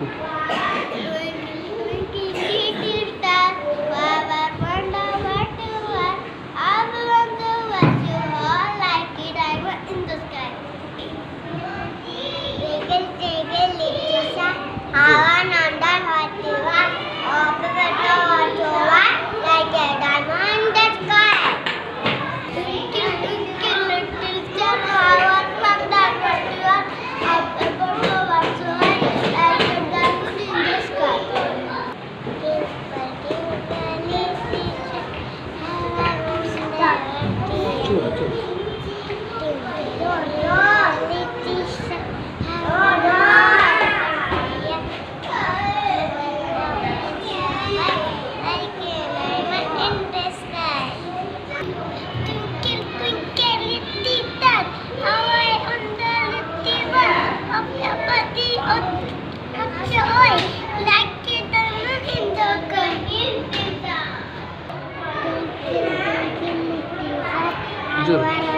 Little star, I wonder what you are. I wonder what you are like a diamond in the sky. Take little star, I wonder what you are. I wonder what you are like a diamond in the sky. Twinkle, little star, I wonder what you are. I wonder what you are like a diamond in the sky. Jujur.